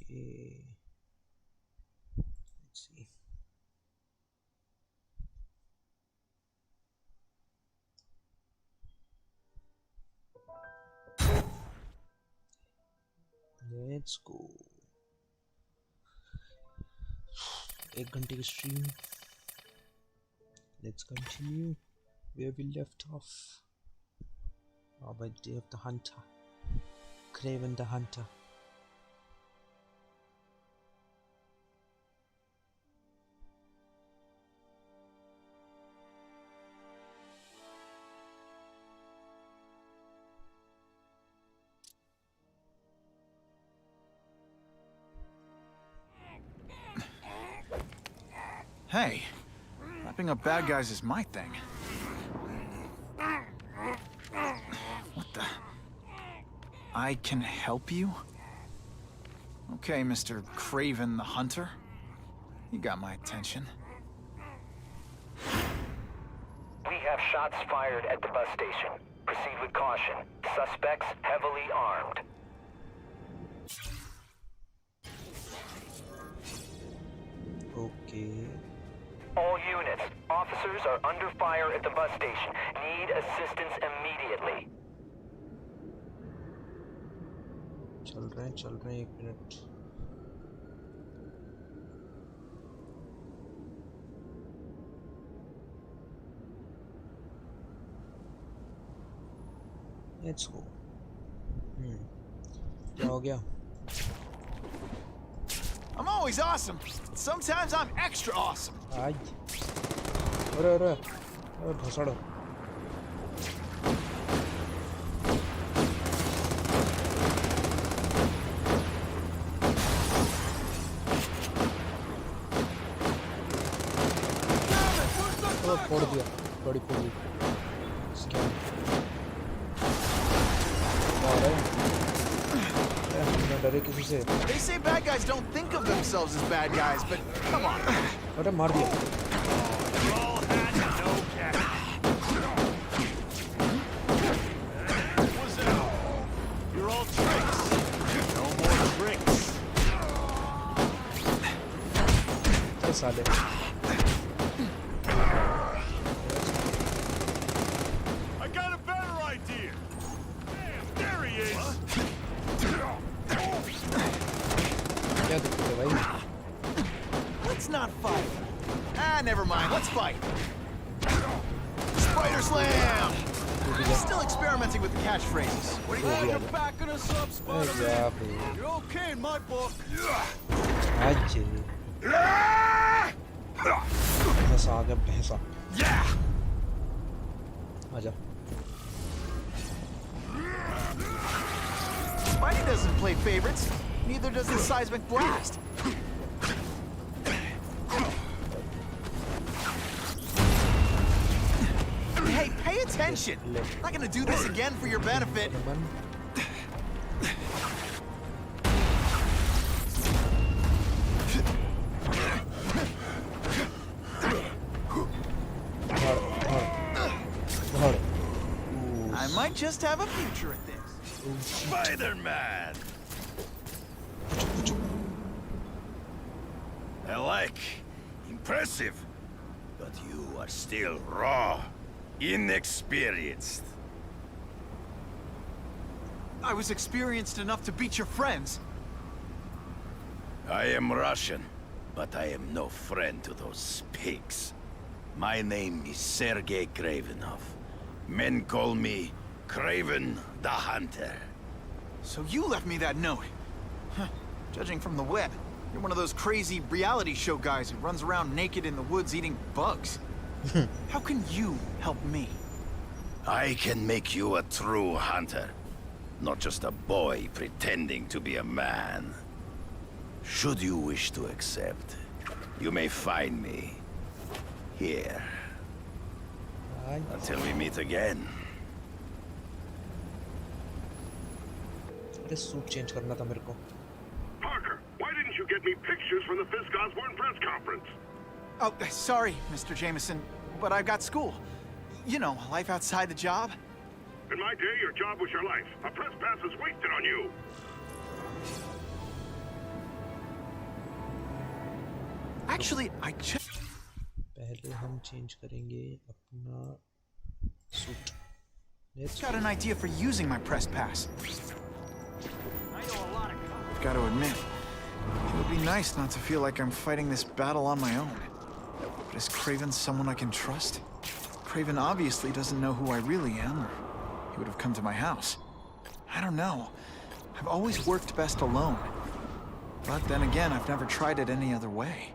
Okay. Let's see. Let's go. 1 घंटे की stream. Let's continue where we left off. By Day of the Hunter. Craven the Hunter. Hey, wrapping up bad guys is my thing. What the? I can help you? Okay, Mr. Craven the Hunter. You got my attention. We have shots fired at the bus station. Proceed with caution. Suspects heavily armed. Okay. All units, officers are under fire at the bus station. Need assistance immediately. चल रहे हैं 1 minute. Let's go. क्या हो गया? I'm always awesome. Sometimes I'm extra awesome. आज. अरे भसड़. फोड़ दिया. बड़ी फोड़ दी. Scam. They say bad guys don't think of themselves as bad guys, but come on. अरे मार दिया. All hat, no cap. What's that? You're all tricks. No more tricks. चल साले. I got a better idea. Damn, there he is. क्या दिक्कत है भाई? Let's not fight. Ah, never mind. Let's fight. Spider slam. Still experimenting with the catchphrases. What do you think? You're backing us up, Spider-Man. You're okay in my book. आज भैंसा आ गया भैंसा. आजा. Spidey doesn't play favorites. Neither does the seismic blast. Hey, pay attention. I'm not gonna do this again for your benefit. I might just have a future at this. Spider-Man. I like. Impressive. But you are still raw. Inexperienced. I was experienced enough to beat your friends. I am Russian, but I am no friend to those pigs. My name is Sergei Kravenov. Men call me Craven the Hunter. So you left me that note. Huh. Judging from the web, you're one of those crazy reality show guys who runs around naked in the woods eating bugs. How can you help me? I can make you a true hunter, not just a boy pretending to be a man. Should you wish to accept, you may find me here. Until we meet again. अरे suit change करना था मेरे को. Parker, why didn't you get me pictures from the Fisk Osborne press conference? Oh, sorry, Mr. Jameson, but I've got school. You know, life outside the job. In my day, your job was your life. A press pass is wasted on you. Actually, I just पहले हम change करेंगे अपना suit. Let's got an idea for using my press pass. Got to admit, it would be nice not to feel like I'm fighting this battle on my own. But is Craven someone I can trust? Craven obviously doesn't know who I really am, or he would have come to my house. I don't know. I've always worked best alone. But then again, I've never tried it any other way.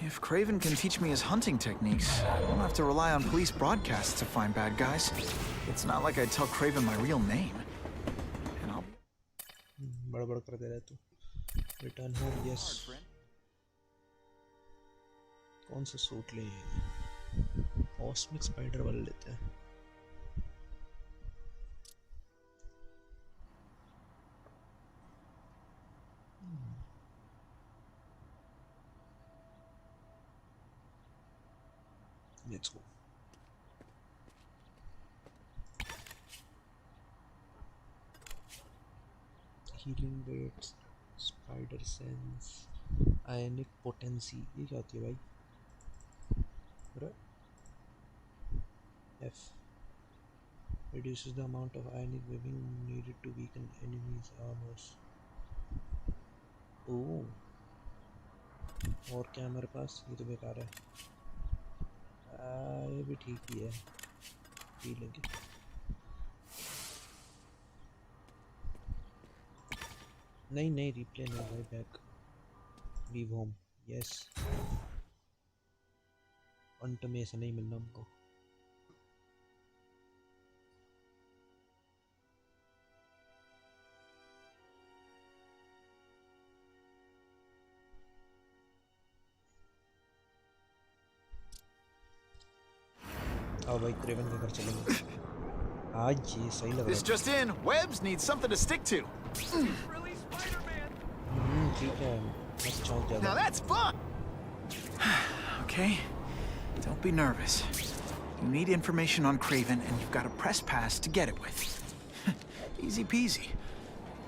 If Craven can teach me his hunting techniques, I won't have to rely on police broadcasts to find bad guys. It's not like I'd tell Craven my real name. And I'll... बड़बड़ कर दे रहा तू. Return home, yes. कौन सा suit ले? Cosmic Spider वाला लेते हैं. Let's go. Healing weights, spider sense, ionic potency. ये क्या होती है भाई? F reduces the amount of ionic webbing needed to weaken enemies' armors. Oh, और क्या हमारे पास? ये तो बेकार है. ये भी ठीक ही है. पी लेंगे. नहीं रिप्ले नहीं भाई. Back leave home. यस अंत में ऐसा नहीं मिलना हमको. आओ भाई क्रेवन के घर चलेंगे. आज ये सही लग This रहा just in, Webbs needs something to stick to. है. ठीक है. मत चौंक Now ज़्यादा. that's fun! Okay, don't be nervous. You need information on Craven, and you've got a press pass to get it with. Easy peasy.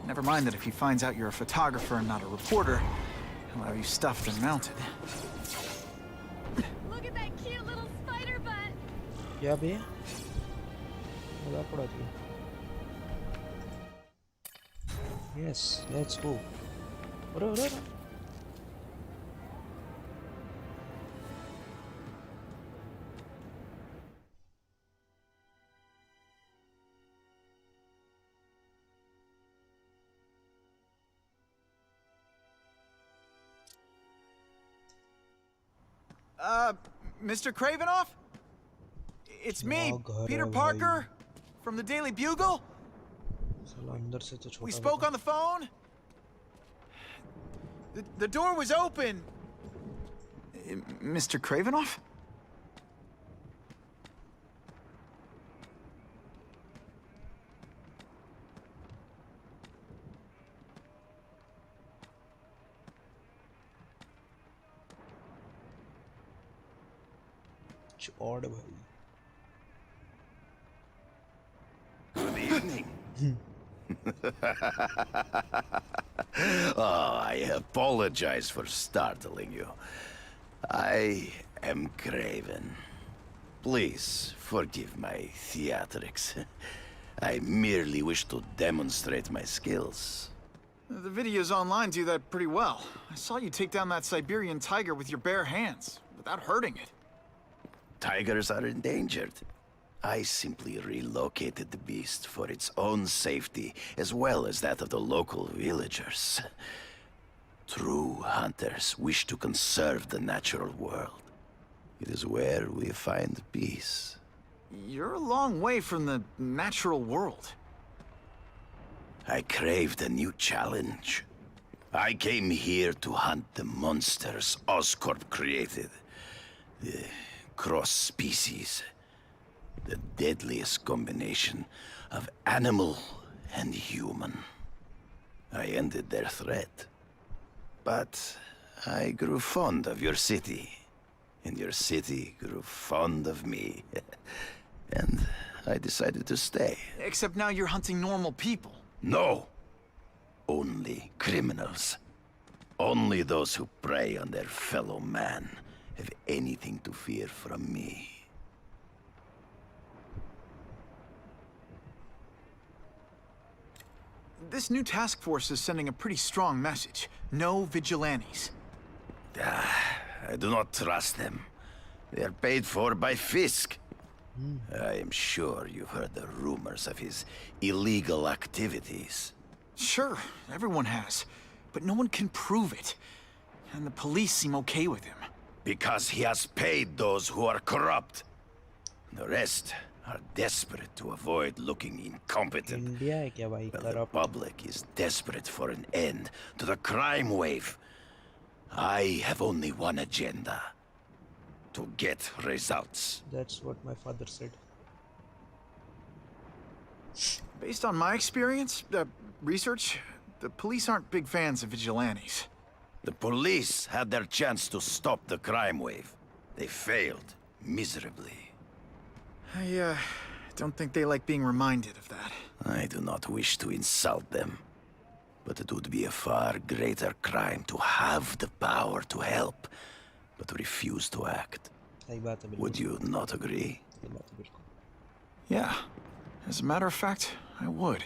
Never mind that if he finds out you're a photographer and not a reporter, he'll have you stuffed and mounted. Look at that cute little spider butt. क्या बे? मज़ा पड़ा दिया. Yes, let's go. अरे. Mr. Cravenoff? It's me, घर Peter है Parker, from the Daily Bugle. साला अंदर से तो छोटा. We spoke on the phone. The door was open. Mr. Cravenoff? चौड़ भाई. Good evening. Oh, I apologize for startling you. I am Craven. Please forgive my theatrics. I merely wish to demonstrate my skills. The videos online do that pretty well. I saw you take down that Siberian tiger with your bare hands, without hurting it. Tigers are endangered. I simply relocated the beast for its own safety, as well as that of the local villagers. True hunters wish to conserve the natural world. It is where we find peace. You're a long way from the natural world. I craved a new challenge. I came here to hunt the monsters Oscorp created. The cross-species. The deadliest combination of animal and human. I ended their threat. But I grew fond of your city. And your city grew fond of me. And I decided to stay. Except now you're hunting normal people. No! Only criminals. Only those who prey on their fellow man have anything to fear from me. This new task force is sending a pretty strong message. No vigilantes. I do not trust them. They are paid for by Fisk. I am sure you've heard the rumors of his illegal activities. Sure, everyone has. But no one can prove it. And the police seem okay with him. Because he has paid those who are corrupt. The rest are desperate to avoid looking incompetent. India है क्या भाई? Well, the corrupt public is desperate for an end to the crime wave. I have only one agenda. To get results. That's what my father said. Based on my experience, research, the police aren't big fans of vigilantes. The police had their chance to stop the crime wave. They failed miserably. I don't think they like being reminded of that. I do not wish to insult them, but it would be a far greater crime to have the power to help, but refuse to act. सही बात है बिल्कुल. Would you not agree? सही बात है बिल्कुल. Yeah, as a matter of fact, I would.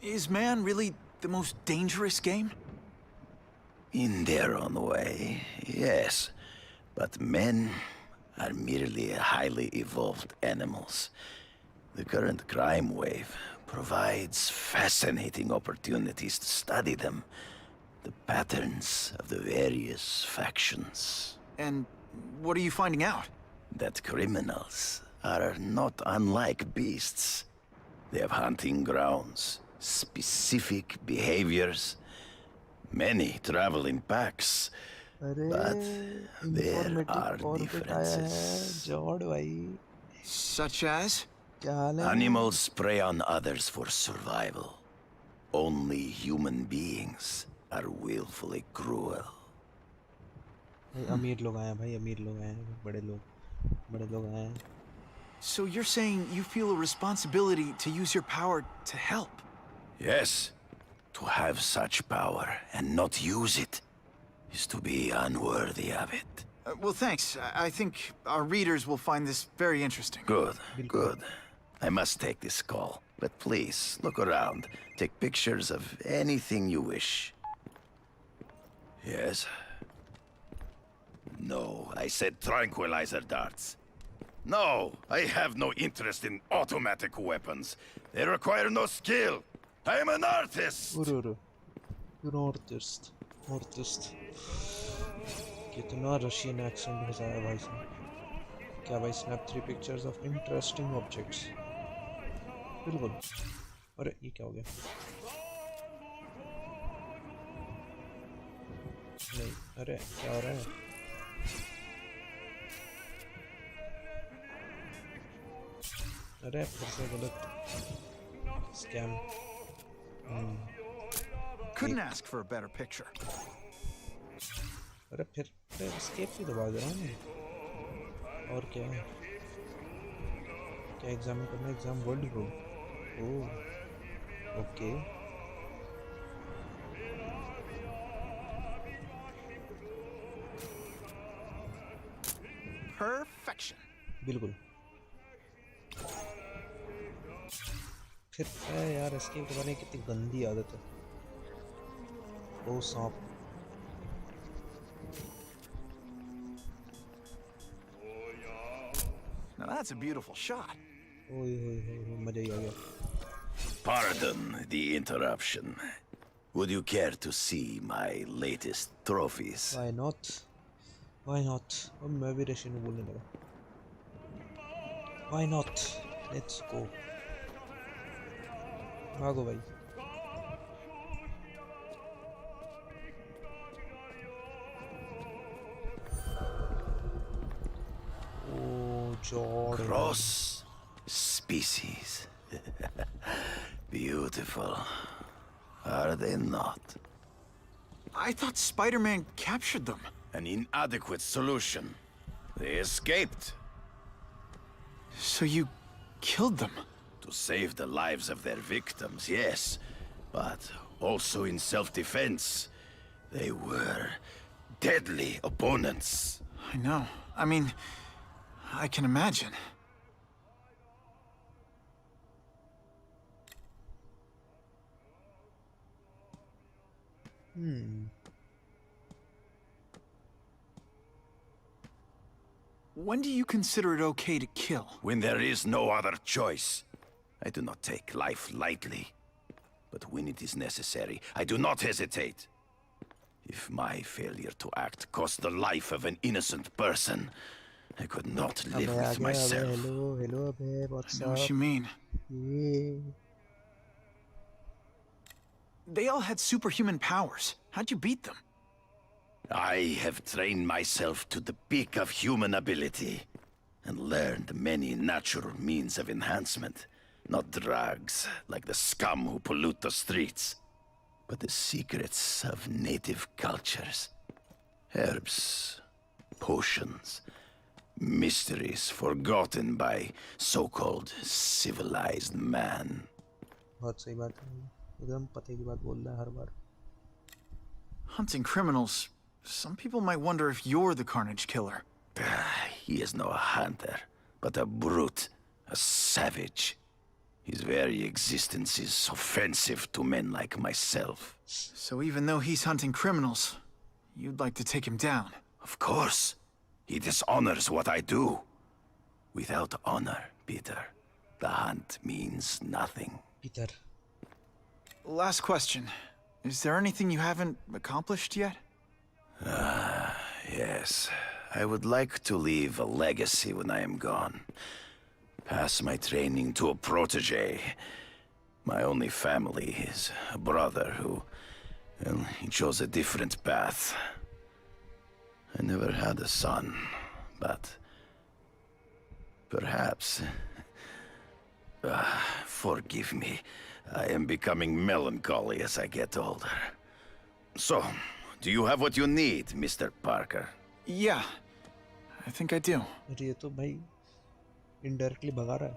Is man really the most dangerous game? In their own way, yes. But men are merely highly evolved animals. The current crime wave provides fascinating opportunities to study them. The patterns of the various factions. And what are you finding out? That criminals are not unlike beasts. They have hunting grounds, specific behaviors. Many travel in packs. अरे But there are informative आया है. differences. जॉर्ड भाई Such as? क्या हाल है? Animals prey on others for survival. Only human beings are willfully cruel. भाई अमीर लोग आए हैं भाई. अमीर लोग आए हैं. बड़े लोग आए हैं. So you're saying you feel a responsibility to use your power to help? Yes, to have such power and not use it is to be unworthy of it. Well, thanks. I think our readers will find this very interesting. Good, good. I must take this call, but please look around. Take pictures of anything you wish. Yes? No, I said tranquilizer darts. No, I have no interest in automatic weapons. They require no skill. I am an artist. You're an artist. कितना Russian accent घुसाया भाई साहब. क्या भाई snap 3 pictures of interesting objects. बिल्कुल. अरे ये क्या हो गया? नहीं. अरे क्या हो रहा है? अरे फिर से गलत scam. Couldn't ask for a better picture. अरे फिर escape भी दबा दे रहा हूँ मैं. और क्या है? क्या एग्जाम करना है? एग्जाम वर्ल्ड को. Oh okay. Perfection. बिल्कुल. फिर यार escape दबाने की कितनी गंदी आदत है. ओ सांप. Now that's a beautiful shot. ओए मजा ही आ गया. Pardon the interruption. Would you care to see my latest trophies? Why not? Why not? अब मैं भी रशियन में बोलने लगा. Why not? Let's go. भागो भाई. Oh, Jordan. Cross species. Beautiful. Are they not? I thought Spider-Man captured them. An inadequate solution. They escaped. So you killed them? To save the lives of their victims, yes. but also in self-defense. They were deadly opponents. I know. I mean, I can imagine. When do you consider it okay to kill? When there is no other choice. I do not take life lightly. But when it is necessary, I do not hesitate. If my failure to act cost the life of an innocent person, I could not live with myself. Hello, babe. What's I know up? what you mean. Yeah. They all had superhuman powers. How'd you beat them? I have trained myself to the peak of human ability and learned many natural means of enhancement. Not drugs, like the scum who pollute the streets, but the secrets of native cultures. Herbs, potions, mysteries forgotten by so-called civilized man. बहुत सही बात है, एकदम पते की बात बोल रहा है हर बार. Hunting criminals. Some people might wonder if you're the Carnage Killer. He is no hunter, but a brute, a savage. His very existence is offensive to men like myself. So even though he's hunting criminals, you'd like to take him down? Of course. He dishonors what I do. Without honor, Peter, the hunt means nothing. Peter. Last question. Is there anything you haven't accomplished yet? Yes. I would like to leave a legacy when I am gone. Pass my training to a protege. My only family is a brother who, well, he chose a different path. I never had a son, but perhaps... forgive me. I am becoming melancholy as I get older. So, do you have what you need, Mr. Parker? Yeah, I think I do. अरे ये तो भाई indirectly भगा रहा है.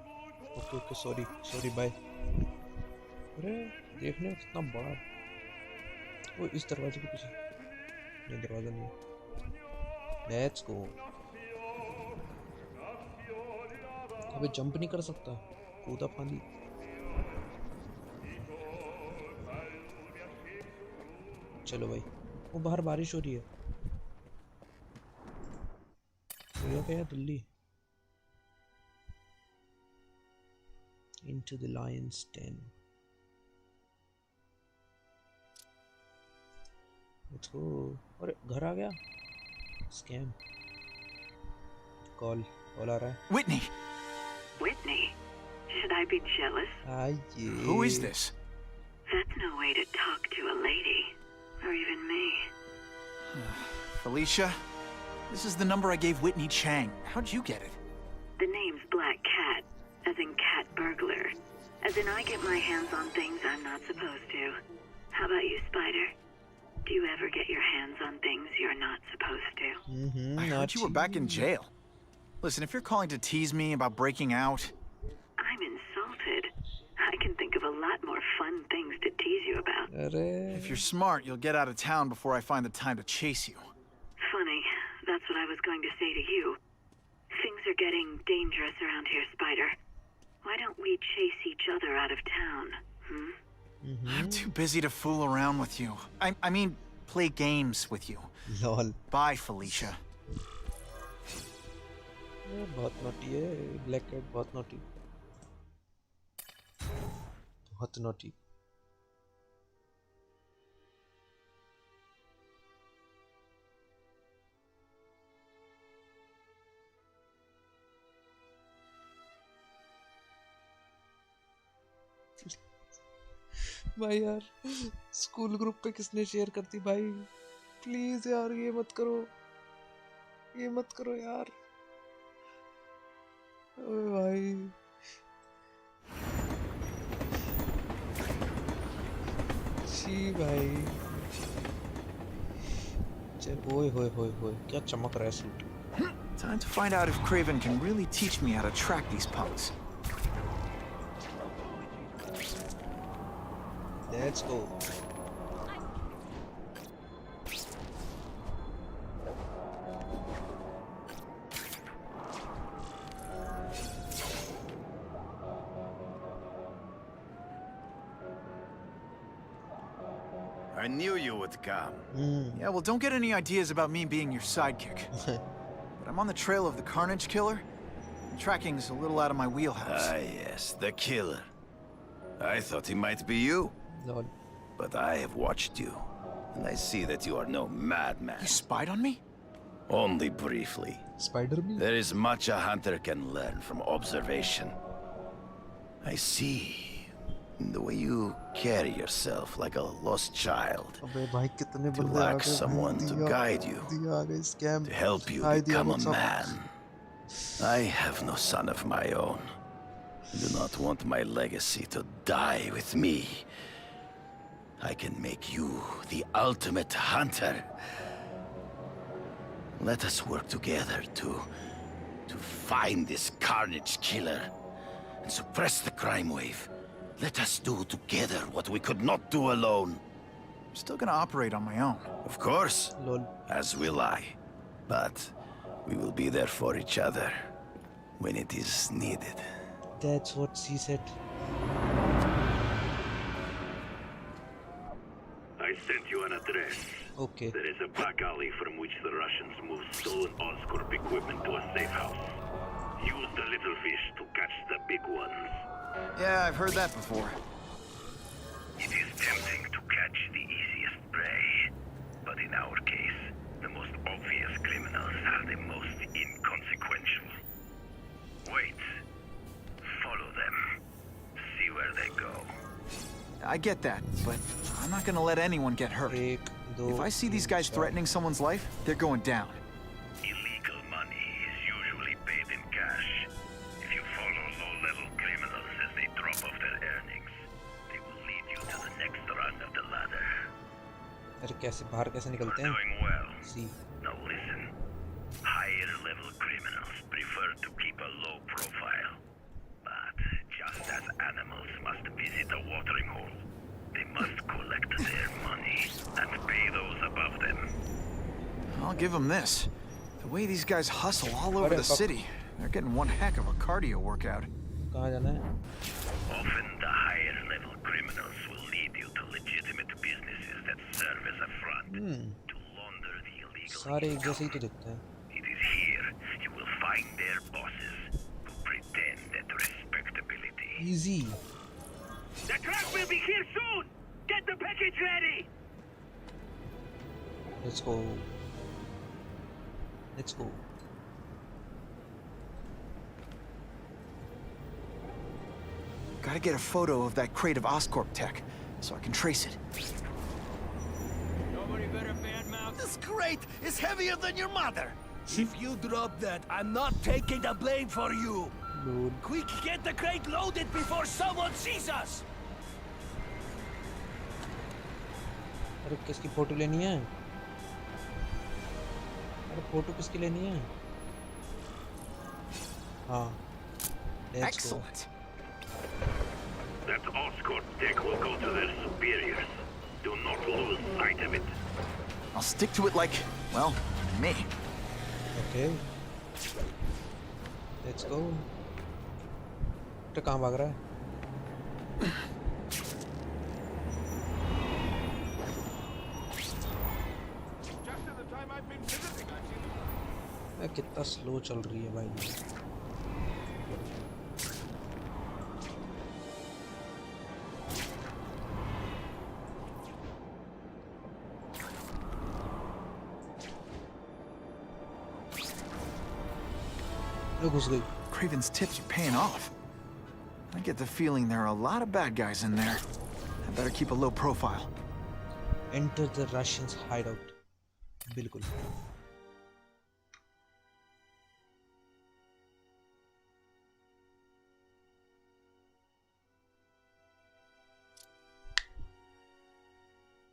Okay sorry bye. अरे देखने में कितना बड़ा. वो इस दरवाजे के पीछे. नहीं, दरवाजा नहीं. Let's go. अबे जंप नहीं कर सकता. कूदा फांदी. चलो भाई. वो बाहर बारिश हो रही है. तो क्या Delhi. Into the lion's den. Let's go. अरे घर आ गया. Scam. Call आ रहा है. Whitney! Whitney? Should I be jealous? Yeah. Who is this? That's no way to talk to a lady. Or even me. Felicia? This is the number I gave Whitney Chang. How'd you get it? The name's Black Cat, as in cat burglar. As in I get my hands on things I'm not supposed to. How about you, Spider? Do you ever get your hands on things you're not supposed to? I heard you were back in jail. Listen, if you're calling to tease me about breaking out... I'm insulted. I can think of a lot more fun things to tease you about. अरे. If you're smart, you'll get out of town before I find the time to chase you. Funny. That's what I was going to say to you. Things are getting dangerous around here, Spider. Why don't we chase each other out of town, I'm too busy to fool around with you. I mean, play games with you. Lol. Bye, Felicia. बहुत naughty है. Black cat बहुत naughty. बहुत naughty. भाई यार school group पे किसने share करती भाई. प्लीज यार ये मत करो यार. ओए भाई. शी भाई. चल ओए होए क्या चमक रहा है suit. Time to find out if Craven can really teach me how to track these punks. Let's go. I knew you would come. Yeah, well, don't get any ideas about me being your sidekick. But I'm on the trail of the Carnage Killer. And tracking's a little out of my wheelhouse. Ah, yes, the killer. I thought he might be you, Lol. but I have watched you, and I see that you are no madman. You spied on me? Only briefly. Spider me? There is much a hunter can learn from observation. I see the way you carry yourself like a lost child. अबे भाई कितने To बंदे आ lack गए someone to guide you. दिया आ गए scam To help you हाय दिया become a what's up? man. I have no son of my own. I do not want my legacy to die with me. I can make you the ultimate hunter. Let us work together to find this Carnage Killer and suppress the crime wave. Let us do together what we could not do alone. I'm still gonna operate on my own. Of course, Lol. as will I. But we will be there for each other when it is needed. That's what she said. I sent you an address. Okay. There is a back alley from which the Russians move stolen Oscorp equipment to a safe house. Use the little fish to catch the big ones. Yeah, I've heard that before. It is tempting to catch the easiest prey, but in our case, the most obvious criminals are the most inconsequential. Wait. Follow them. See where they go. I get that, but I'm not gonna let anyone get hurt. एक, दो, If I see these तीन, guys चार. threatening someone's life, they're going down. Illegal money is usually paid in cash. If you follow low-level criminals as they drop off their earnings, they will lead you to the next rung of the ladder. अरे कैसे बाहर कैसे निकलते You're हैं? doing well. See. Now listen. Higher-level criminals prefer to keep a low profile. But just as animals must visit a watering hole, they must collect their money and pay those above them. I'll give them this. The way these guys hustle all over Alright, the fuck. city, they're getting one heck of a cardio workout. कहाँ जाना है? Often the higher-level criminals will lead you to legitimate businesses that serve as a front to launder the illegal सारे एक जैसे ही income. तो दिखते हैं. It is here you will find their bosses who pretend at respectability. Easy. The truck will be here soon! Get the package ready! Let's go. Let's go. Gotta get a photo of that crate of Oscorp tech, so I can trace it. This crate is heavier than your mother. If you drop that, I'm not taking the blame for you. Lol. Quick, get the crate loaded before someone sees us. अरे किसकी photo लेनी है? अरे photo किसकी लेनी है? हाँ. Let's go. Excellent. That Oscorp tech will go to their superiors. Do not lose sight of it. I'll stick to it like, well, me. Okay. Let's go. तो कहाँ भाग रहा है? कितना स्लो चल रही है भाई. घुस गई. Craven's tips are paying off. I get the feeling there are a lot of bad guys in there. I better keep a low profile. Enter the Russians' hideout. बिल्कुल.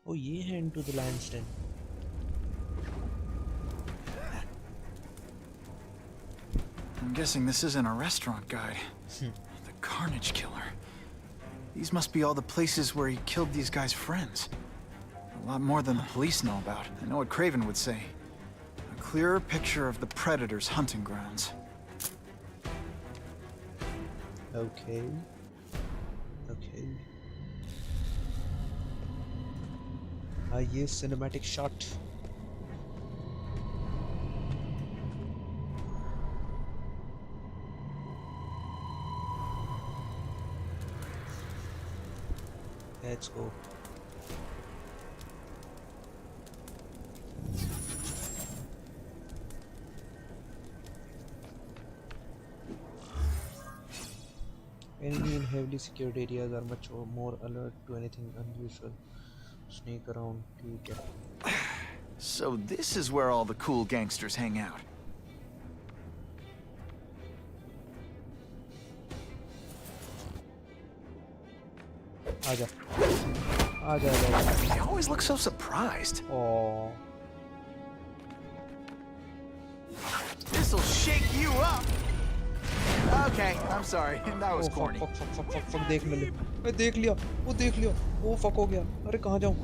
ओ ये है into the lion's den. I'm guessing this isn't a restaurant guide. The Carnage Killer. These must be all the places where he killed these guys' friends. A lot more than the police know about. I know what Craven would say. A clearer picture of the Predator's hunting grounds. Okay. Okay. ये cinematic shot. Let's go. Enemy in heavily secured areas are much more alert to anything unusual. Sneak around. ठीक है. So this is where all the cool gangsters hang out. आजा. आजा आजा. They always look so surprised. Oh. This'll shake you up. Okay, I'm sorry. That was corny. Fuck देख ले. मैं देख लिया. वो देख लिया. वो fuck हो गया. अरे कहाँ जाऊँ?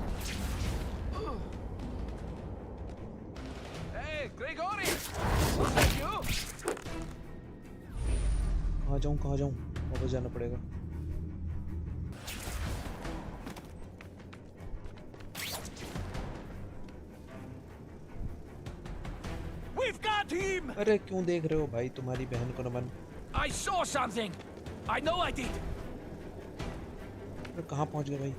Hey, Grigori! Thank you! कहाँ जाऊँ? कहाँ जाऊँ? वापस जाना पड़ेगा. We've got him! अरे क्यों देख रहे हो भाई तुम्हारी बहन को नमन? I saw something! I know I did! अरे कहाँ पहुँच गए भाई?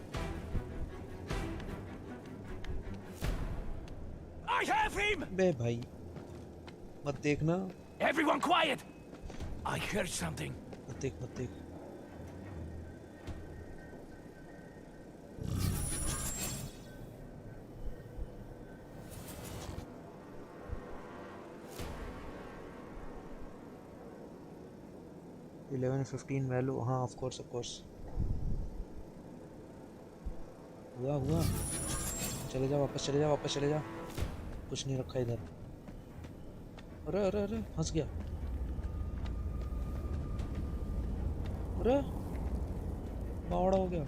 I have him! बे भाई मत देखना. Everyone quiet! I heard something. मत देख मत देख. $11 $15 वैल्यू. हाँ ऑफ कोर्स. हुआ. चले जा वापस चले जा. कुछ नहीं रखा इधर. अरे फंस गया. अरे बावड़ा हो गया.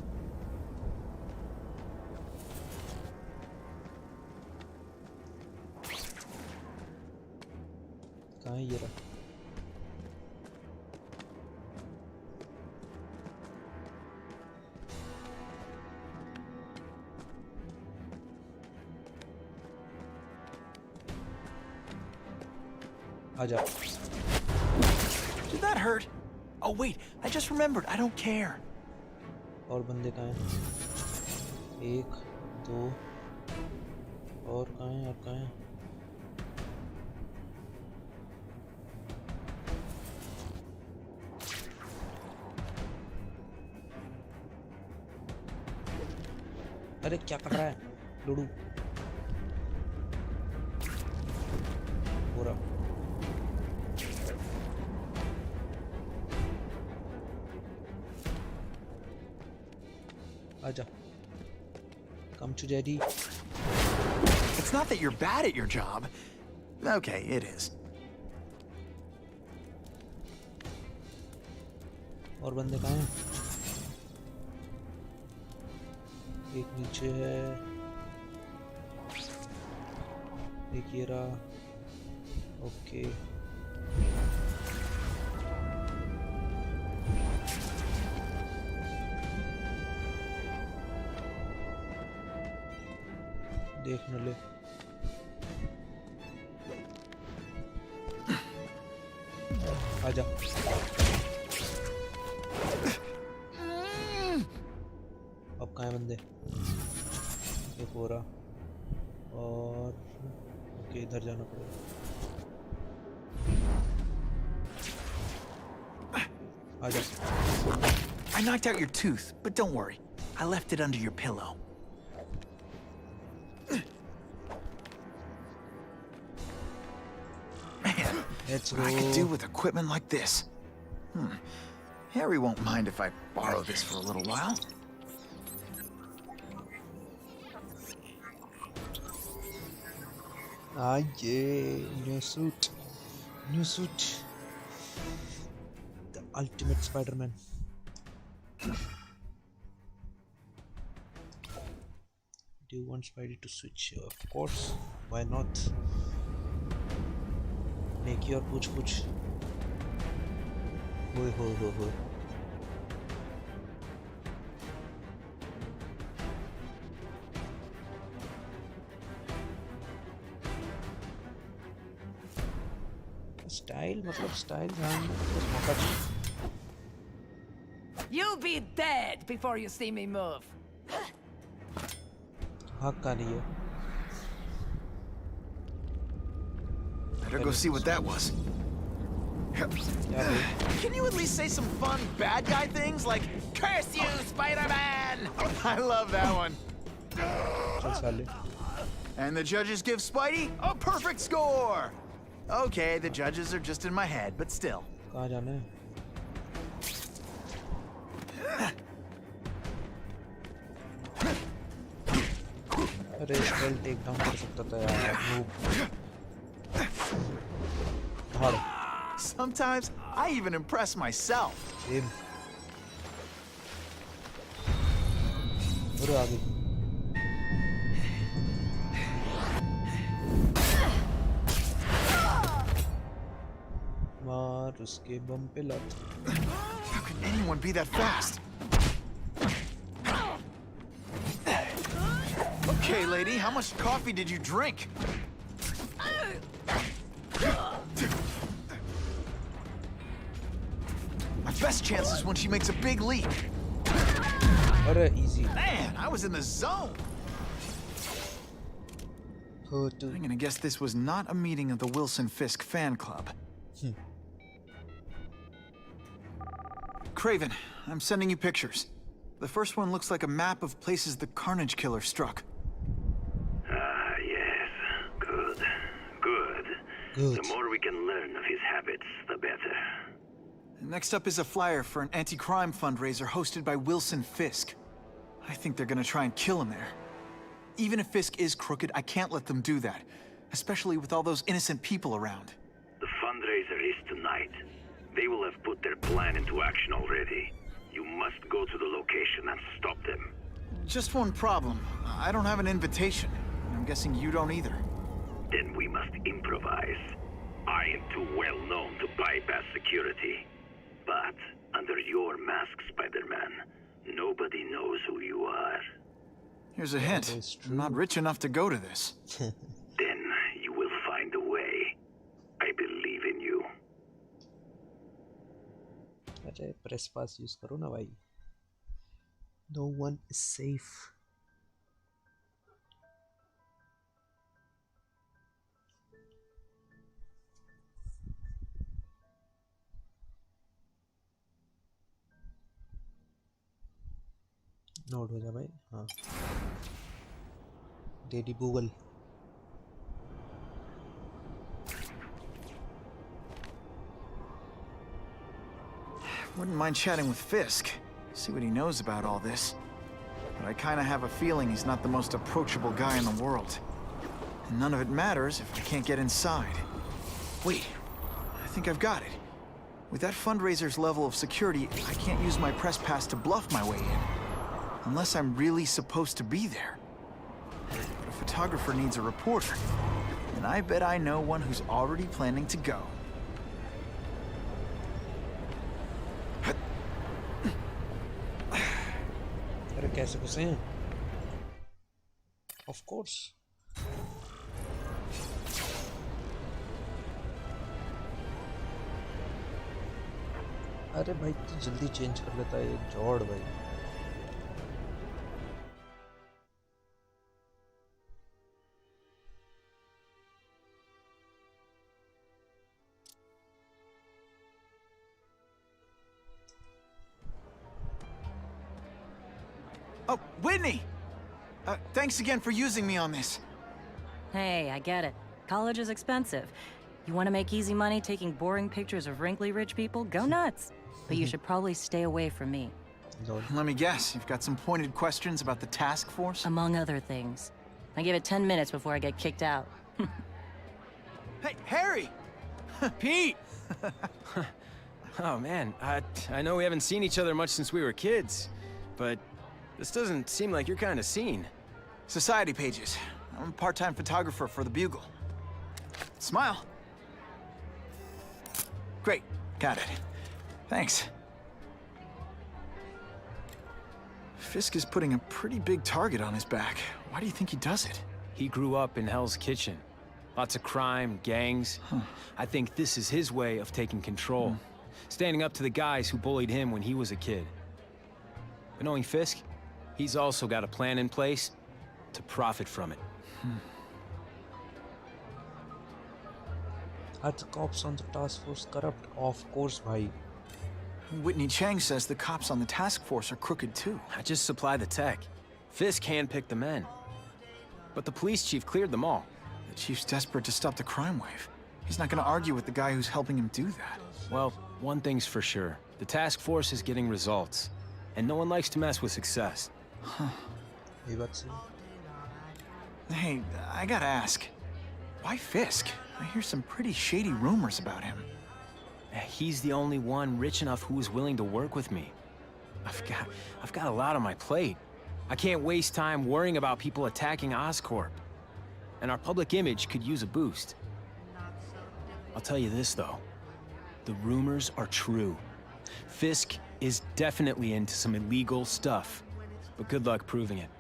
कहाँ है ये रहा? आजा. Did that hurt? Oh wait, I just remembered. I don't care. और बंदे कहाँ हैं? 1 2 और कहाँ हैं? अरे क्या कर रहा है लूडू? पूरा आजा. Come to daddy. It's not that you're bad at your job. Okay, it is. और बंदे कहाँ हैं? एक नीचे है. एक ये रहा. ओके. देख न ले. आजा. अब कहाँ हैं बंदे? एक हो रहा. और ओके इधर जाना पड़ेगा. आजा. I knocked out your tooth, but don't worry. I left it under your pillow. Man, Let's what I could do go. with equipment like this. Harry won't mind if I borrow this for a little while. Ah yeah, new suit. The ultimate Spider-Man. Do you want Spidey to switch? Of course. Why not? Make your puch puch. Ho ho ho ho. Style मतलब style जानने को बस मौका चाहिए. You'll be dead before you see me move. भाग का नहीं है. Better go see what that was. Can you at least say some fun bad guy things like "Curse you, Spider-Man"? I love that one. चल साले. And the judges give Spidey a perfect score. Okay, the judges are just in my head, but still. कहाँ जाना है? अरे spell take down कर सकता था यार. भाड़. Sometimes I even impress myself. Same. अरे आगे. मार उसके बम पे लत. How can anyone be that fast? Okay, lady, how much coffee did you drink? My best chance is when she makes a big leap. अरे easy. Man, I was in the zone. हो तू. I'm gonna guess this was not a meeting of the Wilson Fisk fan club. Craven, I'm sending you pictures. The first one looks like a map of places the Carnage Killer struck. Ah, yes. Good. Good. Good. The more we can learn of his habits, the better. Next up is a flyer for an anti-crime fundraiser hosted by Wilson Fisk. I think they're gonna try and kill him there. Even if Fisk is crooked, I can't let them do that. Especially with all those innocent people around. The fundraiser is tonight. They will have put their plan into action already. You must go to the location and stop them. Just one problem. I don't have an invitation. I'm guessing you don't either. Then we must improvise. I am too well known to bypass security. But under your mask, Spider-Man, nobody knows who you are. Here's a hint. I'm not rich enough to go to this. Then you will find a way. I believe in you. अरे press pass use करो ना भाई. No one is safe. Note हो जा भाई. हाँ. Daddy Google. Wouldn't mind chatting with Fisk. See what he knows about all this. But I kinda have a feeling he's not the most approachable guy in the world. And none of it matters if I can't get inside. Wait, I think I've got it. With that fundraiser's level of security, I can't use my press pass to bluff my way in. Unless I'm really supposed to be there. But a photographer needs a reporter. And I bet I know one who's already planning to go. अरे कैसे घुसे हैं? Of course. अरे भाई तू जल्दी change कर लेता है ये जॉर्ड भाई. Oh, Whitney! Thanks again for using me on this. Hey, I get it. College is expensive. You want to make easy money taking boring pictures of wrinkly rich people? Go nuts. But you should probably stay away from me. Let me guess, you've got some pointed questions about the task force? Among other things. I give it 10 minutes before I get kicked out. Hey, Harry! Pete! Oh man, I know we haven't seen each other much since we were kids, but this doesn't seem like your kind of scene. Society pages. I'm a part-time photographer for the Bugle. Smile. Great. Got it. Thanks. Fisk is putting a pretty big target on his back. Why do you think he does it? He grew up in Hell's Kitchen. Lots of crime, gangs. I think this is his way of taking control. Standing up to the guys who bullied him when he was a kid. But knowing Fisk, he's also got a plan in place to profit from it. Are the cops on the task force corrupt? Of course, bhai. Whitney Chang says the cops on the task force are crooked too. I just supply the tech. Fisk handpicked the men. But the police chief cleared them all. The chief's desperate to stop the crime wave. He's not gonna argue with the guy who's helping him do that. Well, one thing's for sure. The task force is getting results. And no one likes to mess with success. ये बात सही. Hey, I gotta ask. Why Fisk? I hear some pretty shady rumors about him. He's the only one rich enough who is willing to work with me. I've got a lot on my plate. I can't waste time worrying about people attacking Oscorp. And our public image could use a boost. I'll tell you this, though. The rumors are true. Fisk is definitely into some illegal stuff. But good luck proving it.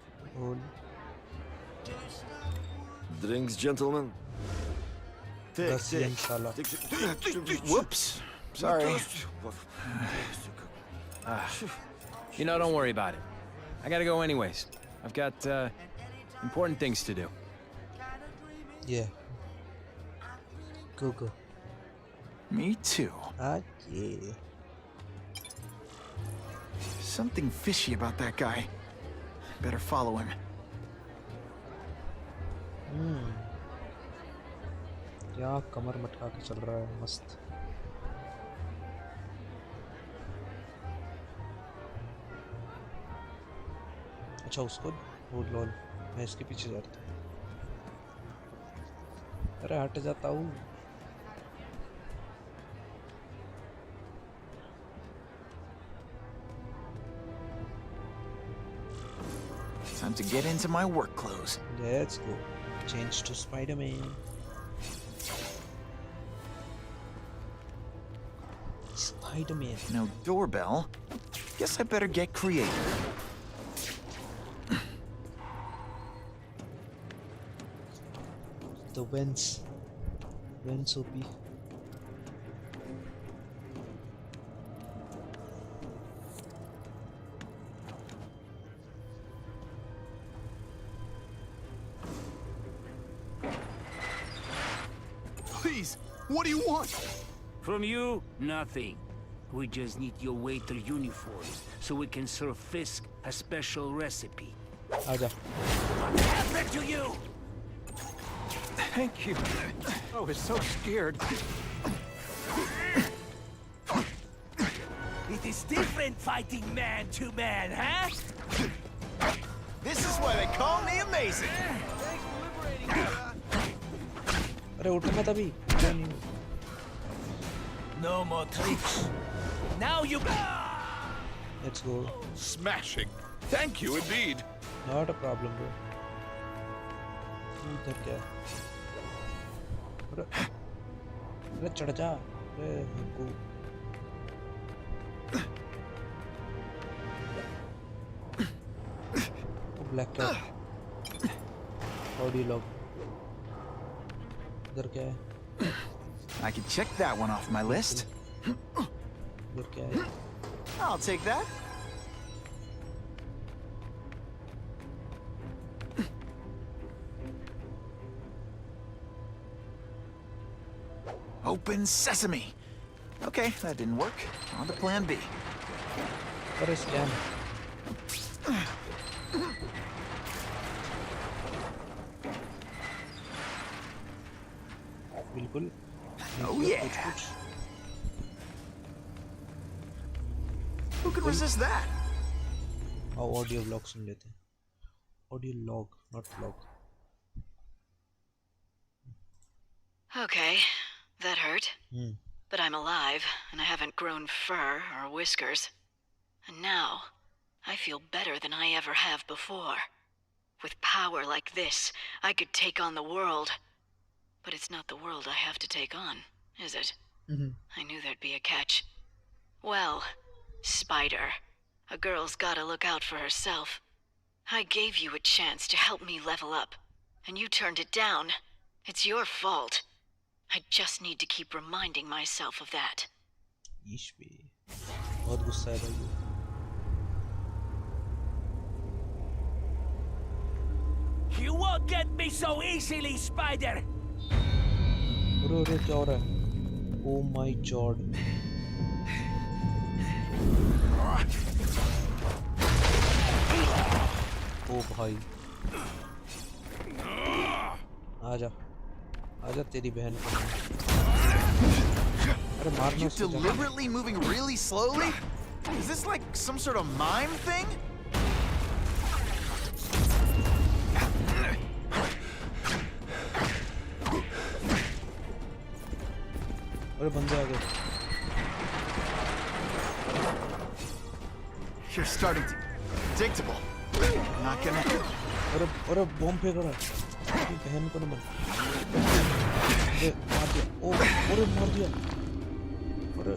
Drinks, gentlemen. Russian साला. Whoops. Sorry. You know, don't worry about it. I gotta go anyways. I've got, important things to do. Yeah. Go. Me too. Yeah. Something fishy about that guy. Better follow him. क्या कमर मटका के चल रहा है मस्त. अच्छा उसको वो लॉल मैं इसके पीछे जा रहा था. अरे हट जाता हूँ. Time to get into my work clothes. Let's go. Change to Spider-Man. Spider-Man. No doorbell. Guess I better get creative. The vents. Vents OP. Please, what do you want? From you, nothing. We just need your waiter uniforms so we can serve Fisk a special recipe. आजा. What happened to you? Thank you. I was so scared. It is different fighting man to man, huh? This is why they call me amazing. अरे उठना था भी. No more tricks. Now you. Let's go. Smashing. Thank you indeed. Not a problem, bro. इधर क्या है? अरे चढ़ जा. अरे हमको. Black cat. Audio log. इधर क्या है? I can check that one off my list. इधर क्या है? I'll take that. Open sesame. Okay, that didn't work. On to plan B. अरे स्कैम. बिल्कुल. Oh yeah. Who could resist that? आओ audio vlog सुन लेते हैं. Audio log not vlog. Okay, that hurt. But I'm alive, and I haven't grown fur or whiskers. And now, I feel better than I ever have before. With power like this, I could take on the world. But it's not the world I have to take on, is it? I knew there'd be a catch. Well, Spider, a girl's gotta look out for herself. I gave you a chance to help me level up, and you turned it down. It's your fault. I just need to keep reminding myself of that. ईश पे बहुत गुस्सा है भाई ये। You won't get me so easily, Spider. अरे क्या हो रहा है? Oh my God! ओ भाई आजा आजा तेरी बहन को अरे मारना You deliberately moving really slowly? Is this like some sort of mime thing? अरे बंदे आ गए You're starting to predictable. Not gonna. अरे बॉम्ब फेंक रहा है तेरी बहन को न अरे मार दिया ओ अरे मार दिया अरे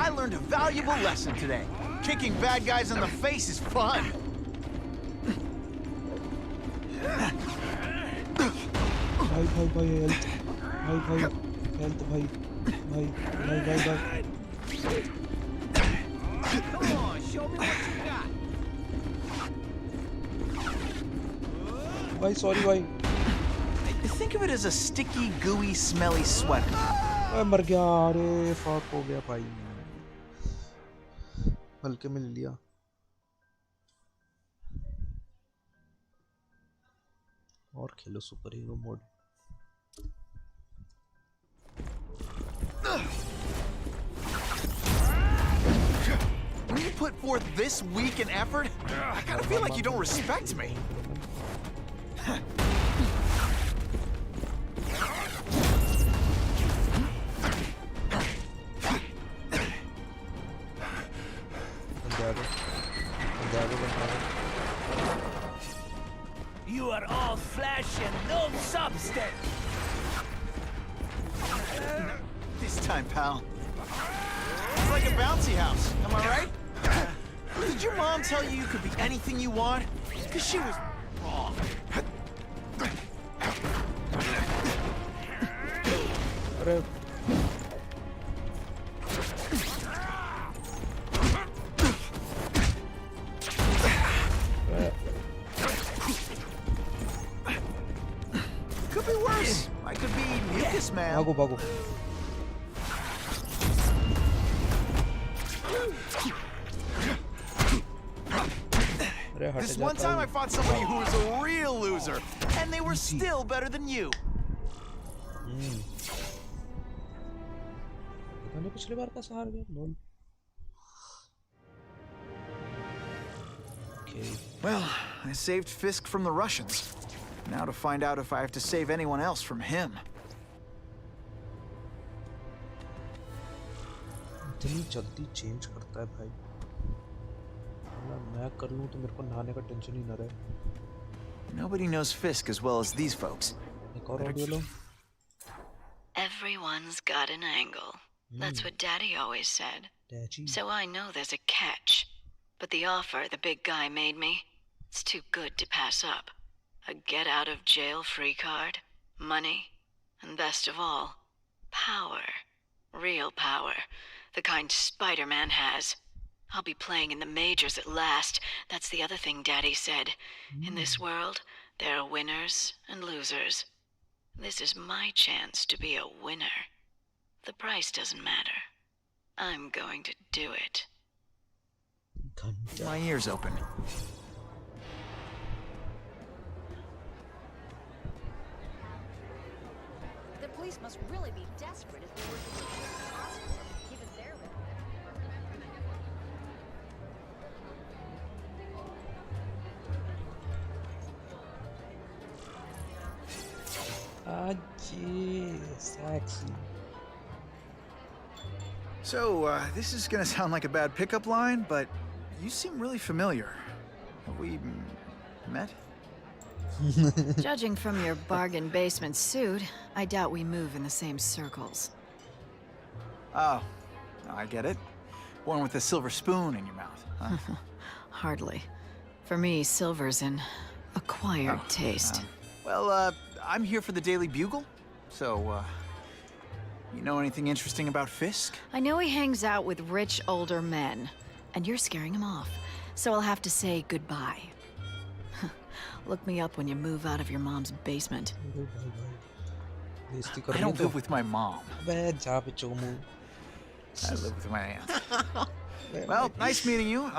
I learned a valuable lesson today. Kicking bad guys in the face is fun. भाई भाई भाई हेल्थ भाई भाई हेल्थ भाई भाई भाई भाई भाई Come on, show me what you got. भाई सॉरी भाई Think of it as a sticky, gooey, smelly sweater. मैं मर गया अरे फक हो गया भाई हल्के में ले लिया और खेलो super hero mode When you put forth this weak an effort, I kinda feel like you don't respect me. You are all flesh and no substance. This time, pal. It's like a bouncy house, am I right? Did your mom tell you you could be anything you want? Because she was wrong. अरे Could be worse. I could be mucus man. भागो भागो This one time I fought somebody who was a real loser, and they were still better than you. पता नहीं पिछली बार कैसे हार गया लोल Okay. Well, I saved Fisk from the Russians. Now to find out if I have to save anyone else from him. इतनी जल्दी change करता है भाई मैं कर लूं तो मेरे को नहाने का टेंशन ही ना रहे Nobody knows Fisk as well as these folks. एक और audio low Everyone's got an angle. That's what Daddy always said. Daddy. So I know there's a catch. But the offer the big guy made me, it's too good to pass up. A get-out-of-jail-free card, money, and best of all, power. Real power. The kind Spider-Man has. I'll be playing in the majors at last. That's the other thing Daddy said. In this world, there are winners and losers. This is my chance to be a winner. The price doesn't matter. I'm going to do it. My ears open. The police must really be desperate if they were to keep it there with sexy. So, this is gonna sound like a bad pickup line, but you seem really familiar. we met? Judging from your bargain basement suit, I doubt we move in the same circles. Oh, I get it. One with a silver spoon in your mouth, huh? Hardly. For me, silver's an acquired taste. I'm here for the Daily Bugle. So, you know anything interesting about Fisk? I know he hangs out with rich older men, and you're scaring him off. So I'll have to say goodbye. Look me up when you move out of your mom's basement. I don't live with my mom. I live with my aunt. Well, nice meeting you.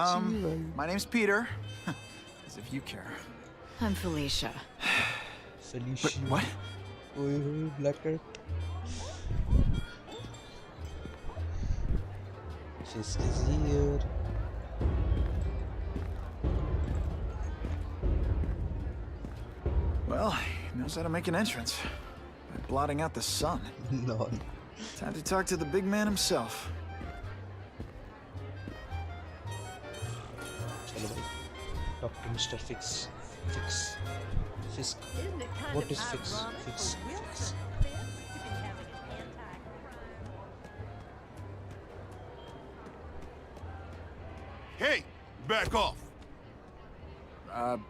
My name's Peter. As if you care. I'm Felicia. Felicia. What? Oh, black card. Fisk is here. Well, he knows how to make an entrance. By blotting out the sun. No. Time to talk to the big man himself. Chalo bhai. Talk to Mr. Fisk. Fisk. What is Fisk? Fisk. Hey, back off.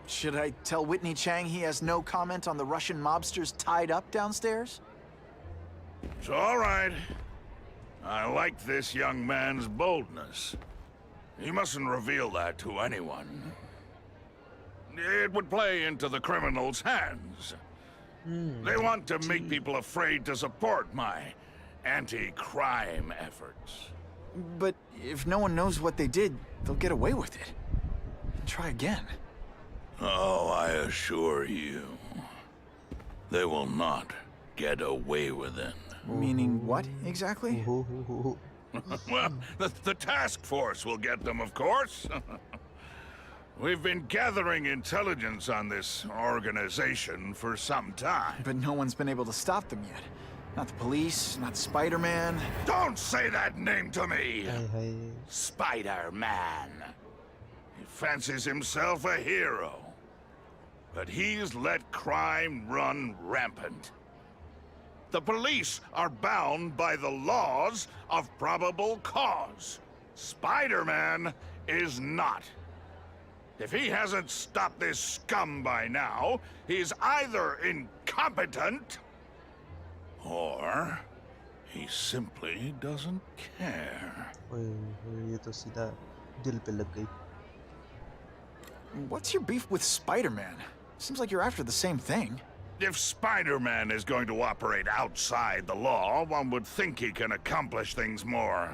Should I tell Whitney Chang he has no comment on the Russian mobsters tied up downstairs? It's all right. I like this young man's boldness. He mustn't reveal that to anyone. It would play into the criminals' hands. They want to make people afraid to support my anti-crime efforts. But if no one knows what they did, they'll get away with it. Try again. Oh, I assure you, they will not get away with it. Meaning what, exactly? Well, the task force will get them, of course. We've been gathering intelligence on this organization for some time. But no one's been able to stop them yet. Not the police, not Spider-Man. Don't say that name to me! Spider-Man. He fancies himself a hero. But he's let crime run rampant. The police are bound by the laws of probable cause. Spider-Man is not. If he hasn't stopped this scum by now, he's either incompetent, or he simply doesn't care. ये तो सीधा दिल पे लग गई. What's your beef with Spider-Man? Seems like you're after the same thing. If Spider-Man is going to operate outside the law, one would think he can accomplish things more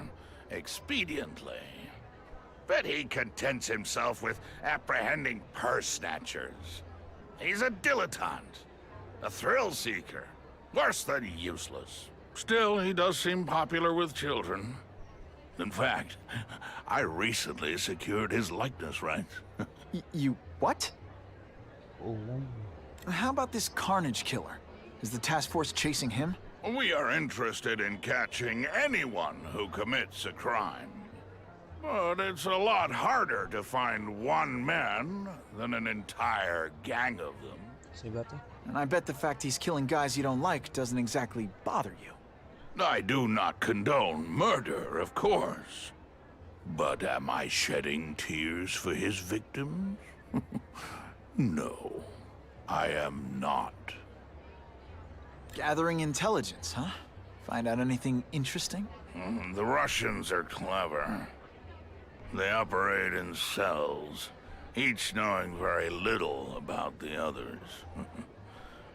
expediently. But he contents himself with apprehending purse snatchers. He's a dilettante, a thrill seeker, worse than useless. Still, he does seem popular with children. In fact, I recently secured his likeness rights. You what? How about this Carnage killer? Is the task force chasing him? We are interested in catching anyone who commits a crime. But it's a lot harder to find one man than an entire gang of them. सही बात है. And I bet the fact he's killing guys you don't like doesn't exactly bother you. I do not condone murder, of course. But am I shedding tears for his victims? No, I am not. Gathering intelligence, huh? Find out anything interesting? The Russians are clever. They operate in cells, each knowing very little about the others.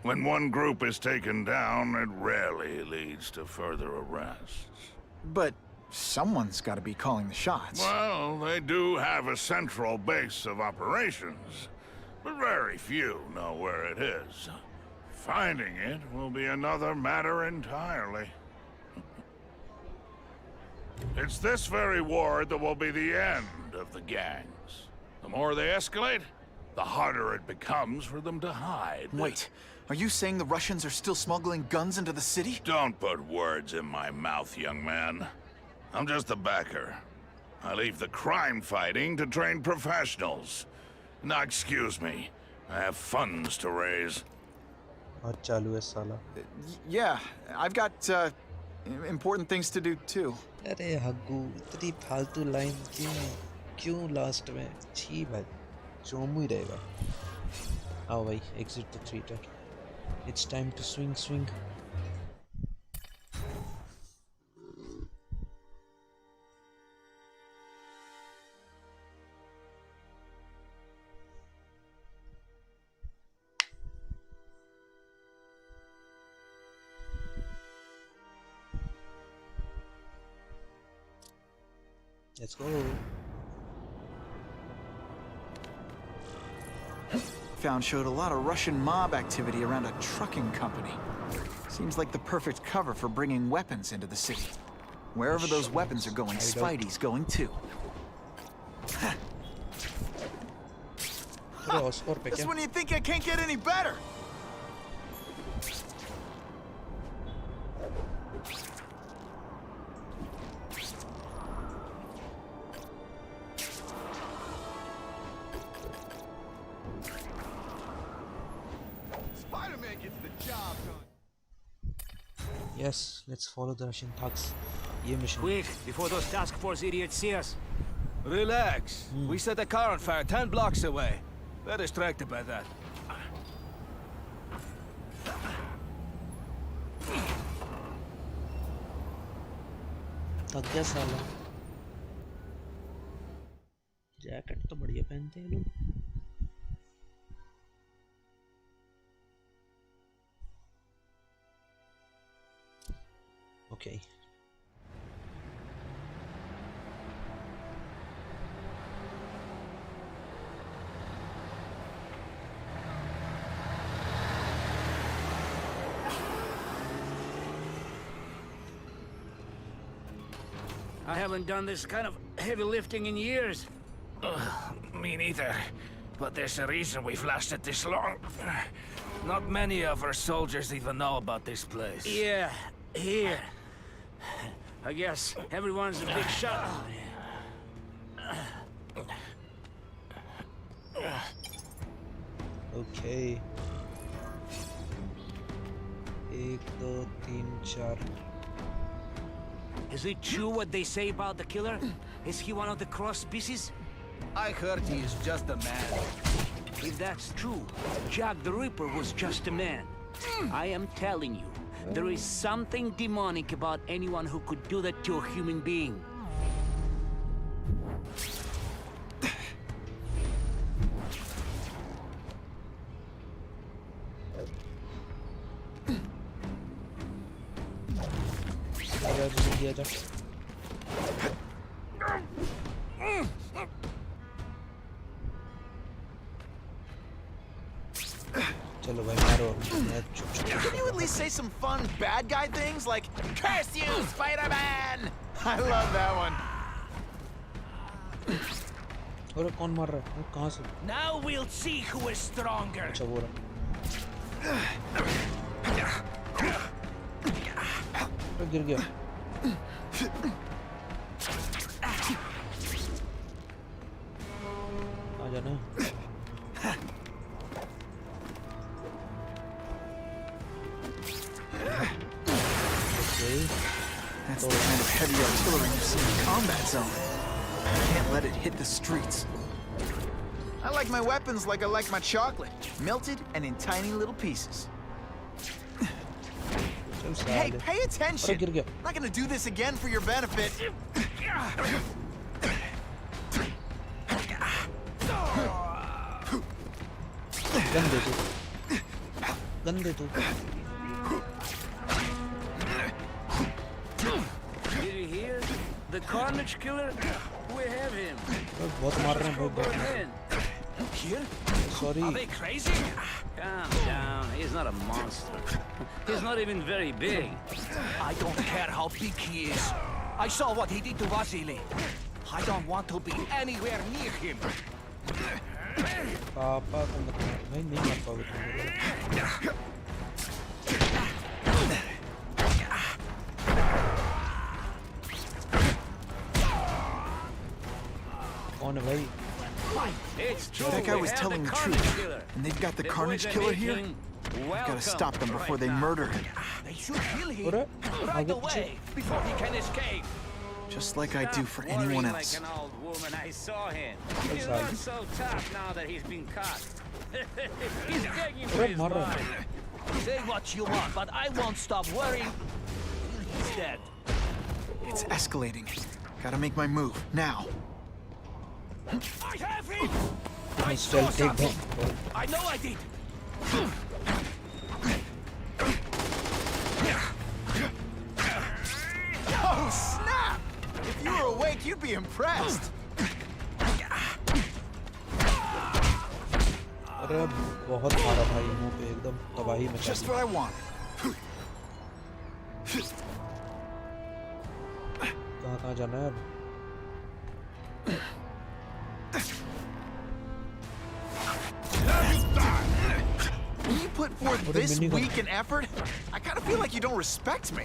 When one group is taken down, it rarely leads to further arrests. But someone's got to be calling the shots. Well, they do have a central base of operations, but very few know where it is. Finding it will be another matter entirely. It's this very war that will be the end of the gangs. The more they escalate, the harder it becomes for them to hide. Wait, are you saying the Russians are still smuggling guns into the city? Don't put words in my mouth, young man. I'm just a backer. I leave the crime fighting to trained professionals. Now, excuse me. I have funds to raise. आज चालू है साला. Yeah, I've got important things to do too. अरे हग्गू इतनी फालतू line क्यों last में छी भाई चोमू ही रहेगा. आओ भाई exit the theater. It's time to swing. Let's go. Found showed a lot of Russian mob activity around a trucking company. Seems like the perfect cover for bringing weapons into the city. Wherever those weapons are going, Spidey's going too. Just when you think I can't get any better. Spider-Man gets the job done. Yes, let's follow the Russian thugs. ये mission. Quick, before those task force idiots see us. Relax. We set a car on fire 10 blocks away. They're distracted by that. थक गया साला. Jacket तो बढ़िया पहनते हैं लोग. Okay. I haven't done this kind of heavy lifting in years. Me neither. But there's a reason we've lasted this long. Not many of our soldiers even know about this place. Yeah, here. I guess everyone's a big shot. Okay. 1, 2, 3, 4. Is it true what they say about the killer? Is he one of the cross species? I heard he is just a man. If that's true, Jack the Ripper was just a man. I am telling you, there is something demonic about anyone who could do that to a human being. चलो भाई मारो. Can you at least say some fun bad guy things like "Curse you, Spider-Man"? I love that one. अरे कौन मार रहा है? कहाँ से? Now we'll see who is stronger. अच्छा वो रहा. अरे गिर गया. आ जाना. That's the kind of heavy artillery you see in combat zone. I can't let it hit the streets. I like my weapons like I like my chocolate, melted and in tiny little pieces. Hey, pay attention! I'm not gonna do this again for your benefit. गन दे तू. Did you hear? The Carnage Killer? We have him. बहुत मार रहे हैं भाई. Here? Sorry. Are they crazy? Calm down. He's not a monster. He's not even very big. I don't care how big he is. I saw what he did to Vasily. I don't want to be anywhere near him. पापा को मत मार. नहीं मार पाओगे तुम. कौन है भाई? It's true. That guy we was have telling the Carnage truth. Killer. And they've got the The Carnage boys are Killer here? making We've got to welcome stop them before right they now. murder him. They should kill him Ora, right आगे away before he can escape. Just like I do for Stop anyone worrying else. like an old woman. I saw him. That's He's right. not so tough now that he's been caught. He's begging for Ora, his मार रहा life. है. Say what you want, but I won't stop worrying. He's dead. It's escalating. Gotta make my move, now. I have him! I Let's saw take them. something! I know I did! Oh, snap! If you were awake, you'd be impressed. अरे बहुत मारा भाई मुंह पे एकदम तबाही मचा Just the. what I want. कहाँ जाना है अब? When you put forth What a this minigun. weak an effort, I kind of feel like you don't respect me.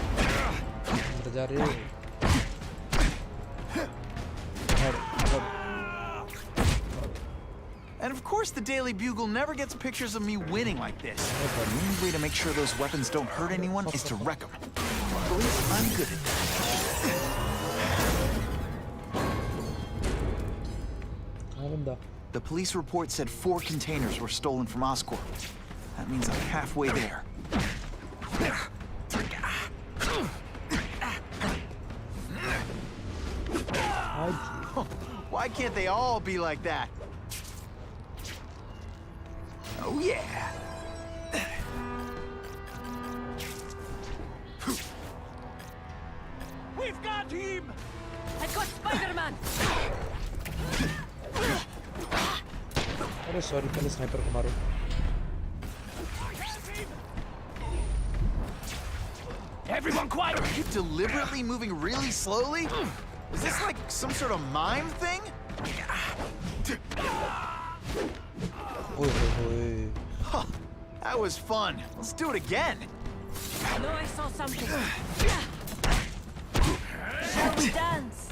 अंदर जा रहे हो. And of course, the Daily Bugle never gets pictures of me winning like this. The only way to make sure those weapons don't hurt anyone is to wreck them. Believe I'm good at that. हाँ बंदा. The police report said 4 containers were stolen from Oscorp. That means I'm halfway there. Why can't they all be like that? Oh yeah. We've got him! I got Spider-Man! अरे sorry पहले sniper को मारो. Everyone quiet! Are you deliberately moving really slowly? Is this like some sort of mime thing? ओए होए. Huh, that was fun. Let's do it again. I know I saw something. Shall we dance?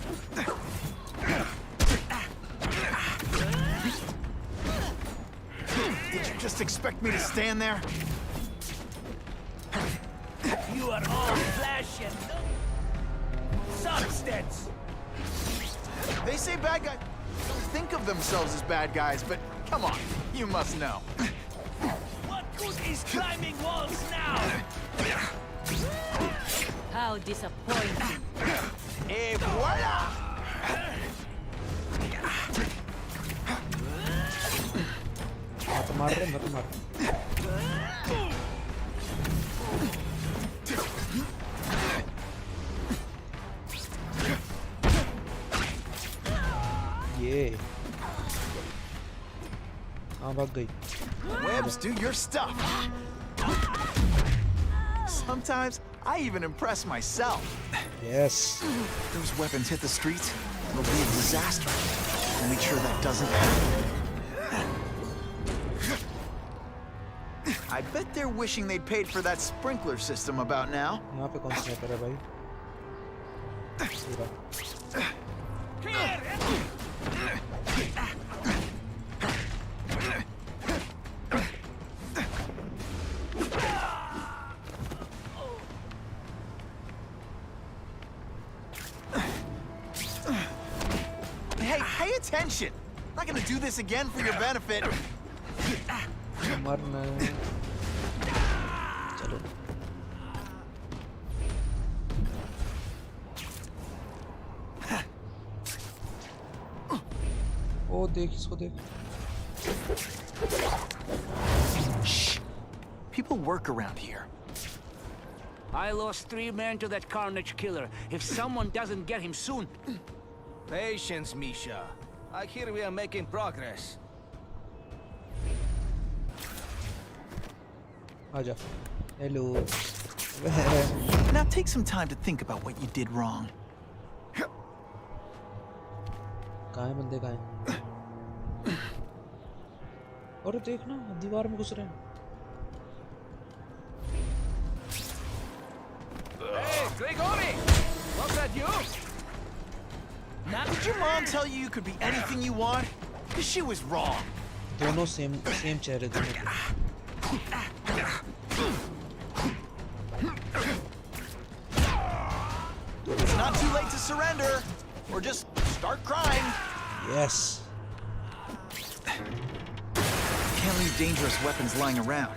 Did you just expect me to stand there? You are all flesh and substance! They say bad guys don't think of themselves as bad guys, but come on, you must know. What good is climbing walls now? How disappointing. Et voila! हाँ तो मार रहे मत मार. ये. हाँ भाग गई. Webs, do your stuff. Sometimes I even impress myself. Yes. If those weapons hit the streets, it'll be a disaster. We'll make sure that doesn't happen. I bet they're wishing they'd paid for that sprinkler system about now. यहाँ पे कौन सा sniper है भाई? पूरा. Hey, pay attention. I'm not gonna do this again for your benefit. मरना. चलो. ओ देख इसको देख. Shh. People work around here. I lost 3 men to that Carnage Killer. If someone doesn't get him soon... Patience, Misha. I hear we are making progress. आजा. Hello. Now take some time to think about what you did wrong. कहाँ है बंदे कहाँ हैं? और देखना दीवार में घुस रहे हैं. Grigori! Was that you? Now, did your mom tell you you could be anything you want? Because she was wrong. दोनों same चेहरे दोनों के। It's not too late to surrender, or just start crying. Yes. Can't leave dangerous weapons lying around.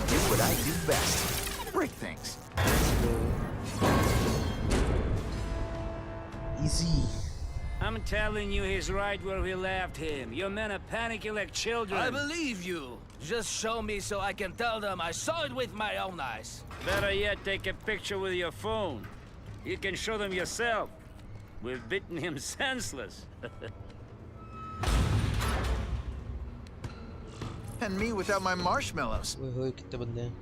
Do what I do best. Break things. Easy. I'm telling you, he's right where we left him. Your men are panicking like children. I believe you. Just show me so I can tell them I saw it with my own eyes. Better yet, take a picture with your phone. You can show them yourself. We've beaten him senseless. And me without my marshmallows. ओए होए कितने बंदे हैं?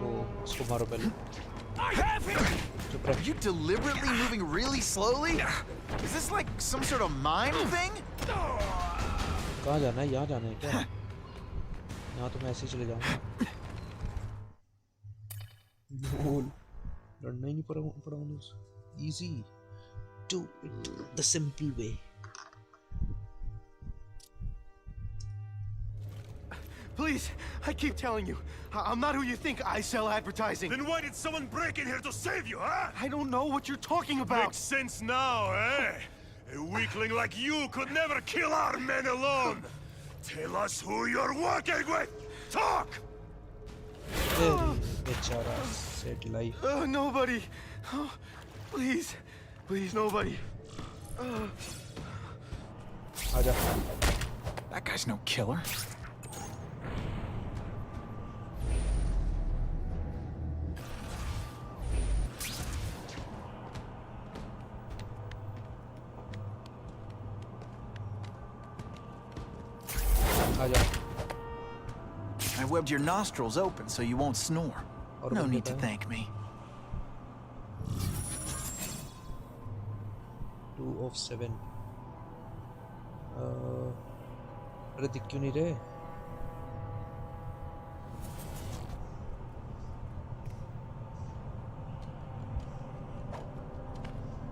ओ इसको मारो पहले। I have him! Are you deliberately moving really slowly? Is this like some sort of mime thing? कहाँ जाना है? यहाँ जाना है क्या? यहाँ तो मैं ऐसे ही चले जाऊँगा। बोल लड़ना ही नहीं पड़ा मुझे। Easy. Do it the simple way. Please, I keep telling you, I'm not who you think. I sell advertising. Then why did someone break in here to save you, huh? I don't know what you're talking about. Makes sense now, eh? A weakling like you could never kill our men alone. Tell us who you're working with. Talk! बेचारा sad life. Nobody. Oh, please, nobody. आजा। That guy's no killer. आजा। I webbed your nostrils open so you won't snore. No need to thank me. 2 of 7. अरे दिख क्यों नहीं रहे?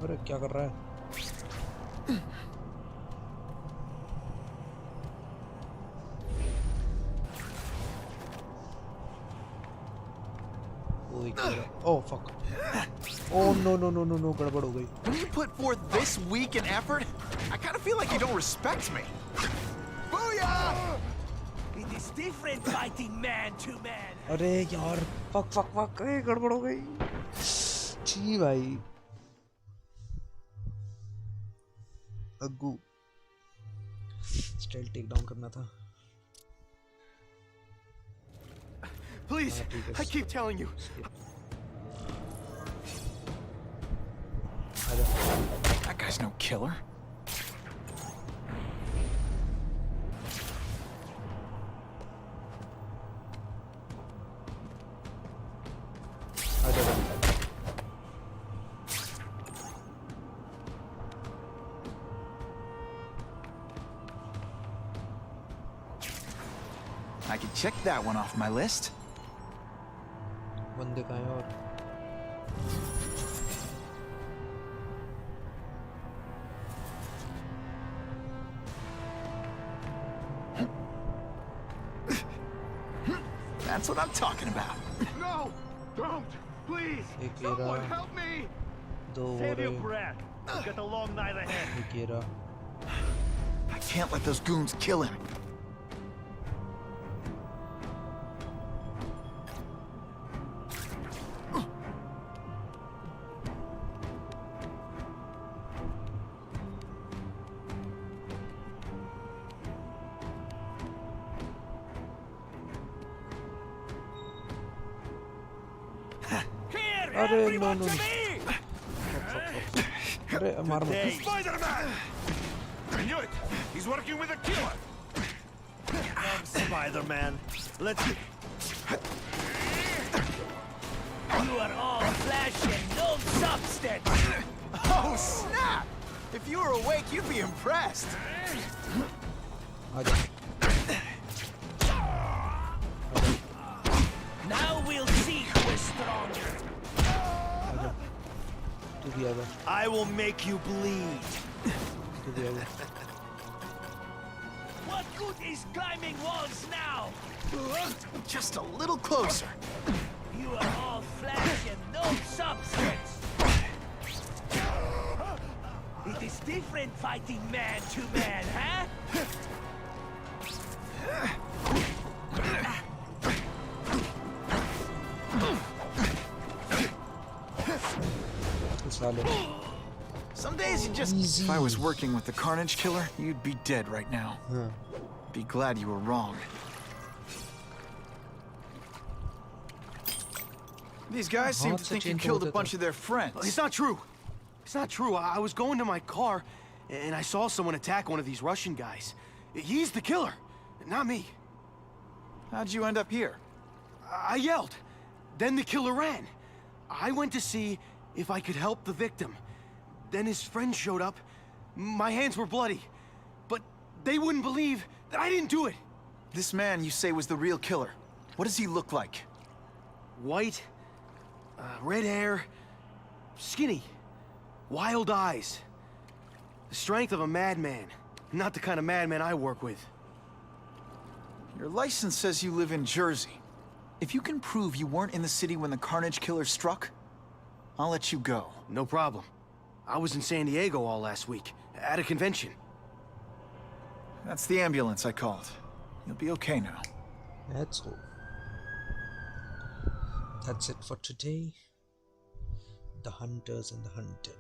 अरे क्या कर रहा है? Oh fuck. Oh no, गड़बड़ हो गई. When you put forth this weak an effort, I kind of feel like you don't respect me. Booyah! It is different fighting man to man. अरे यार, fuck, गड़बड़ हो गई. छी भाई. अग्गू. स्टाइल टेक डाउन करना था. Please, I keep telling you. That guy's no killer. I can check that one off my list. बंदे कहाँ हैं और? That's what I'm talking about. No! Don't! Please! Someone help me! Save your breath. We've got a long night ahead. I can't let those goons kill him. अरे no अरे मार मत. Spider-Man! I knew it. He's working with a killer. Come, Spider-Man. Let's get... You are all flesh and no substance. Oh, snap! If you were awake, you'd be impressed. आजा. भी आ गया, I will make you bleed. तू भी आ गया। What good is climbing walls now? Just a little closer. You are all flesh and no substance. It is different fighting man to man, huh? साले। Some days you just... If I was working with the Carnage Killer, you'd be dead right now. हाँ। Be glad you were wrong. These guys seem to think you killed a bunch of their friends. It's not true. It's not true. I was going to my car, and I saw someone attack one of these Russian guys. He's the killer, not me. How'd you end up here? I yelled. Then the killer ran. I went to see if I could help the victim. Then his friend showed up. My hands were bloody. But they wouldn't believe that I didn't do it. This man you say was the real killer. What does he look like? White, red hair, skinny, wild eyes. The strength of a madman. Not the kind of madman I work with. Your license says you live in Jersey. If you can prove you weren't in the city when the Carnage Killer struck, I'll let you go. No problem. I was in San Diego all last week, at a convention. That's the ambulance I called. You'll be okay now. That's all. That's it for today. The Hunters and the Hunted.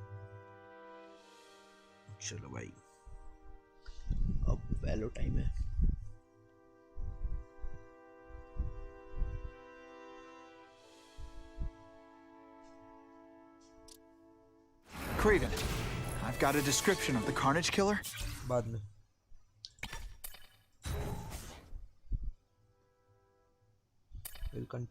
चलो भाई, अब वैलो time है। Craven, I've got a description of the Carnage Killer. बाद में। We'll continue.